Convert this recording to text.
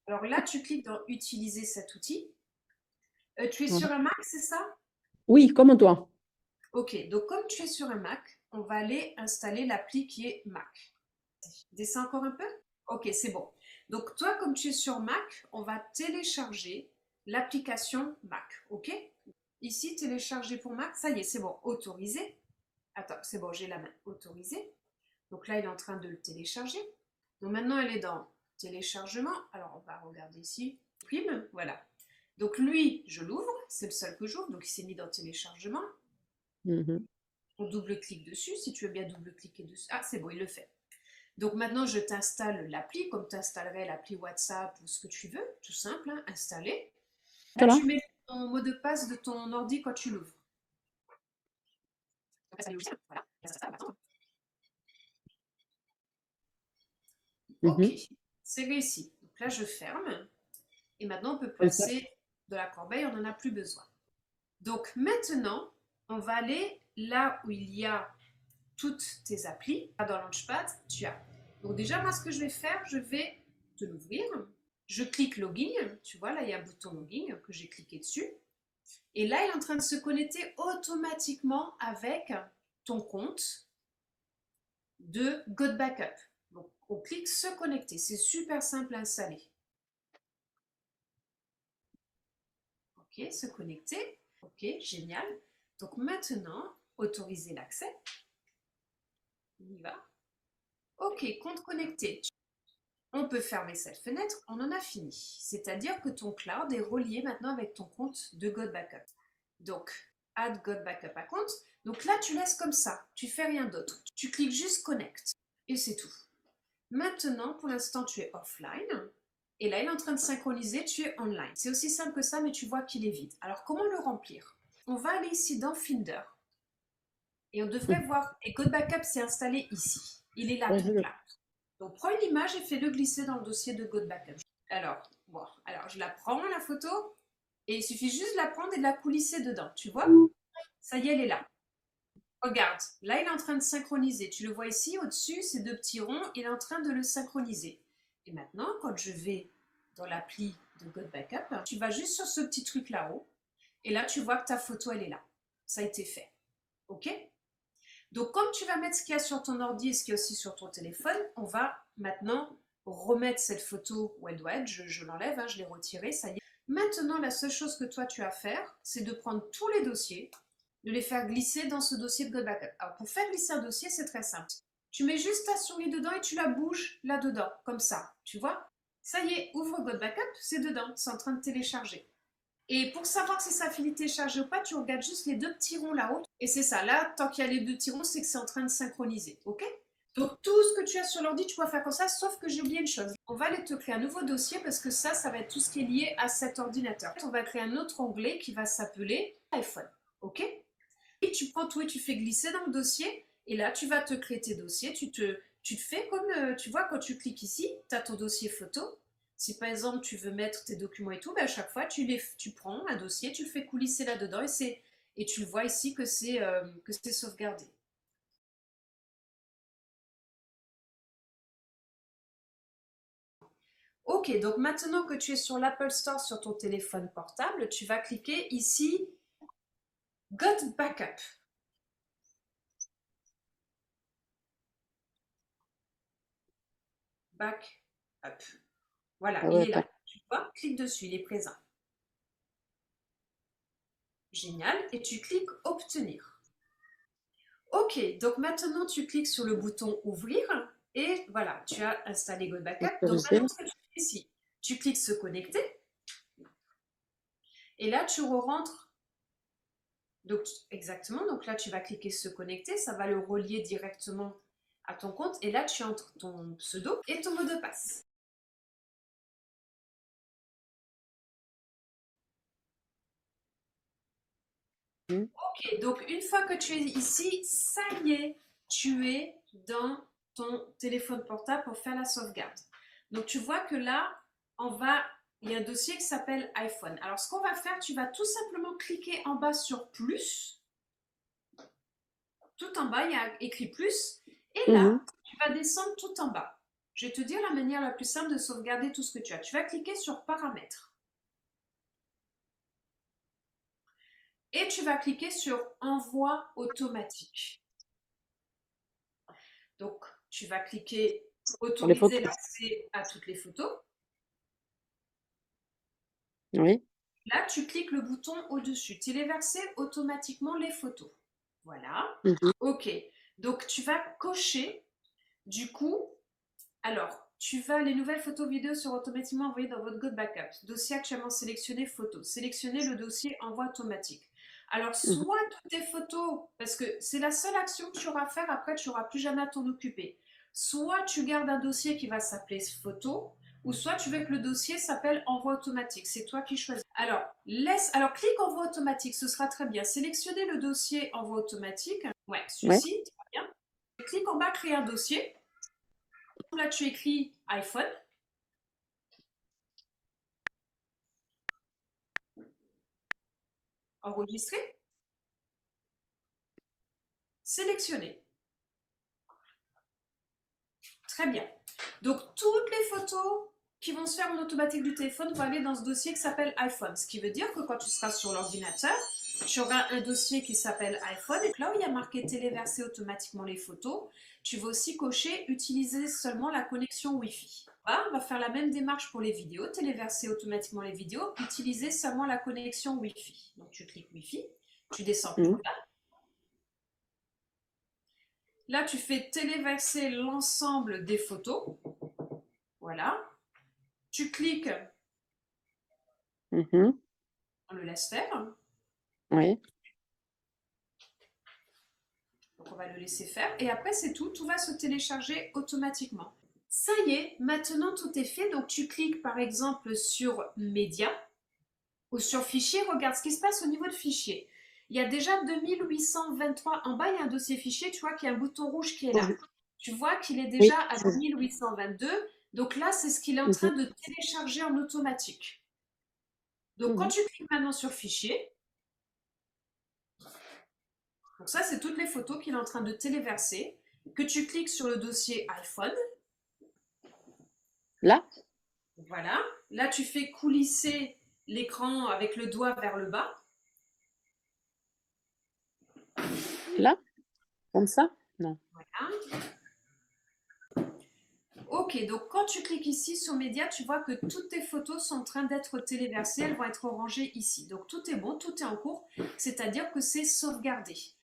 Alors là, tu cliques dans Utiliser cet outil. Tu es Mhm. sur un Mac, c'est ça? Oui, comme toi. Ok, donc comme tu es sur un Mac, on va aller installer l'appli qui est Mac. Descends encore un peu? Ok, c'est bon. Donc toi, comme tu es sur Mac, on va télécharger l'application Mac. Ok? Ici, télécharger pour Mac, ça y est, c'est bon. Autorisé. Attends, c'est bon, j'ai la main. Autorisé. Donc là, il est en train de le télécharger. Donc maintenant, elle est dans téléchargement. Alors, on va regarder ici. Prime, voilà. Donc lui, je l'ouvre. C'est le seul que j'ouvre. Donc il s'est mis dans téléchargement. Mhm. On double-clique dessus. Si tu veux bien double-cliquer dessus. Ah, c'est bon, il le fait. Donc maintenant, je t'installe l'appli, comme tu installerais l'appli WhatsApp ou ce que tu veux, tout simple, hein, installer. Là, Voilà. tu mets ton mot de passe de ton ordi quand tu l'ouvres. Donc là, ça logiciel. Voilà, là, ça va. Ok, Mhm. c'est réussi. Donc là, je ferme. Et maintenant, on peut Comme ça. placer de la corbeille, on n'en a plus besoin. Donc maintenant, on va aller là où il y a toutes tes applis. Dans Launchpad, tu as. Donc déjà, moi, ce que je vais faire, je vais te l'ouvrir. Je clique Login. Tu vois, là, il y a un bouton Login que j'ai cliqué dessus. Et là, il est en train de se connecter automatiquement avec ton compte de GoodBackup. Donc, on clique se connecter. C'est super simple à installer. Ok, se connecter. Ok, génial. Donc maintenant, autoriser l'accès. On y va. Ok, compte connecté. On peut fermer cette fenêtre, on en a fini. C'est-à-dire que ton cloud est relié maintenant avec ton compte de GoodBackup. Donc, add GoodBackup account. Donc là, tu laisses comme ça. Tu fais rien d'autre. Tu cliques juste connect. Et c'est tout. Maintenant, pour l'instant, tu es offline. Et là, il est en train de synchroniser, tu es online. C'est aussi simple que ça, mais tu vois qu'il est vide. Alors, comment le remplir? On va aller ici dans Finder. Et on devrait Mhm. voir, et GoodBackup s'est installé ici. Il est là, ton Mhm. cloud. Donc, prends une image et fais-le glisser dans le dossier de GoodBackup. Alors, bon, alors je la prends, la photo, et il suffit juste de la prendre et de la coulisser dedans. Tu vois? Ça y est, elle est là. Regarde, là, il est en train de synchroniser. Tu le vois ici, au-dessus, ces deux petits ronds, il est en train de le synchroniser. Et maintenant, quand je vais dans l'appli de GoodBackup, tu vas juste sur ce petit truc là-haut, et là, tu vois que ta photo, elle est là. Ça a été fait. OK? Donc, comme tu vas mettre ce qu'il y a sur ton ordi et ce qu'il y a aussi sur ton téléphone, on va maintenant remettre cette photo où elle doit être. Je l'enlève, hein, je l'ai retirée, ça y est. Maintenant, la seule chose que toi tu as à faire, c'est de prendre tous les dossiers, de les faire glisser dans ce dossier de GoodBackup. Alors, pour faire glisser un dossier, c'est très simple. Tu mets juste ta souris dedans et tu la bouges là-dedans, comme ça, tu vois? Ça y est, ouvre GoodBackup, c'est dedans, c'est en train de télécharger. Et pour savoir si ça finit de télécharger ou pas, tu regardes juste les deux petits ronds là-haut. Et c'est ça, là, tant qu'il y a les deux petits ronds, c'est que c'est en train de synchroniser. OK? Donc tout ce que tu as sur l'ordi, tu peux faire comme ça, sauf que j'ai oublié une chose. On va aller te créer un nouveau dossier parce que ça va être tout ce qui est lié à cet ordinateur. On va créer un autre onglet qui va s'appeler iPhone. OK? Et tu prends tout et tu fais glisser dans le dossier. Et là, tu vas te créer tes dossiers. Tu te fais comme, tu vois, quand tu cliques ici, tu as ton dossier photo. Si par exemple tu veux mettre tes documents et tout, ben à chaque fois tu prends un dossier, tu le fais coulisser là-dedans et tu le vois ici que c'est sauvegardé. Ok, donc maintenant que tu es sur l'Apple Store sur ton téléphone portable, tu vas cliquer ici Got Backup. Backup. Voilà, Ah il ouais, est là. d'accord. Tu vois, clique dessus, il est présent. Génial. Et tu cliques Obtenir. Ok, donc maintenant tu cliques sur le bouton Ouvrir et voilà, tu as installé Go Backup. Donc Autorisé. maintenant ce que tu fais ici, tu cliques Se connecter et là tu re-rentres. Donc exactement, donc là tu vas cliquer Se connecter, ça va le relier directement à ton compte et là tu entres ton pseudo et ton mot de passe. Mhm. Ok, donc une fois que tu es ici, ça y est, tu es dans ton téléphone portable pour faire la sauvegarde. Donc tu vois que là, il y a un dossier qui s'appelle iPhone. Alors ce qu'on va faire, tu vas tout simplement cliquer en bas sur plus. Tout en bas, il y a écrit plus. Et là, Mhm. tu vas descendre tout en bas. Je vais te dire la manière la plus simple de sauvegarder tout ce que tu as. Tu vas cliquer sur Paramètres. Et tu vas cliquer sur Envoi automatique. Donc, tu vas cliquer Pour les Autoriser photos. l'accès à toutes les photos. Oui. Là, tu cliques le bouton au-dessus. Téléverser automatiquement les photos. Voilà. Mhm. OK. Donc, tu vas cocher, du coup, alors, les nouvelles photos vidéo seront automatiquement envoyées dans votre Go Backup. Dossier actuellement sélectionné, photos. Sélectionnez le dossier envoi automatique. Alors, Mhm. soit toutes tes photos, parce que c'est la seule action que tu auras à faire, après tu n'auras plus jamais à t'en occuper. Soit tu gardes un dossier qui va s'appeler photo, ou soit tu veux que le dossier s'appelle envoi automatique. C'est toi qui choisis. Alors, clique envoi automatique, ce sera très bien. Sélectionnez le dossier envoi automatique. Ouais, Ouais. celui-ci, très bien. Clique en bas, créer un dossier. Là, tu écris iPhone. Enregistrer. Sélectionner. Très bien. Donc, toutes les photos qui vont se faire en automatique du téléphone vont aller dans ce dossier qui s'appelle iPhone. Ce qui veut dire que quand tu seras sur l'ordinateur, tu auras un dossier qui s'appelle iPhone. Et là où il y a marqué téléverser automatiquement les photos, tu vas aussi cocher utiliser seulement la connexion Wi-Fi. Là, on va faire la même démarche pour les vidéos. Téléverser automatiquement les vidéos, utiliser seulement la connexion Wi-Fi. Donc, tu cliques Wi-Fi, tu descends plus Mhm. bas. Là, tu fais téléverser l'ensemble des photos. Voilà. Tu cliques, Mhm. on le laisse faire. Oui. Donc, on va le laisser faire. Et après, c'est tout. Tout va se télécharger automatiquement. Ça y est, maintenant tout est fait. Donc, tu cliques par exemple sur Média ou sur Fichier. Regarde ce qui se passe au niveau de Fichier. Il y a déjà 2823. En bas, il y a un dossier fichier. Tu vois qu'il y a un bouton rouge qui est là. Oui. Tu vois qu'il est Oui. déjà à 2822. Donc là, c'est ce qu'il est en train Mhm. de télécharger en automatique. Donc, quand Mhm. tu cliques maintenant sur Fichier, donc ça, c'est toutes les photos qu'il est en train de téléverser, que tu cliques sur le dossier iPhone. Là? Voilà. Là, tu fais coulisser l'écran avec le doigt vers le bas. Là? Comme ça? Non. Voilà. Ok, donc quand tu cliques ici sur Média, tu vois que toutes tes photos sont en train d'être téléversées. Elles vont être rangées ici. Donc tout est bon, tout est en cours. C'est-à-dire que c'est sauvegardé.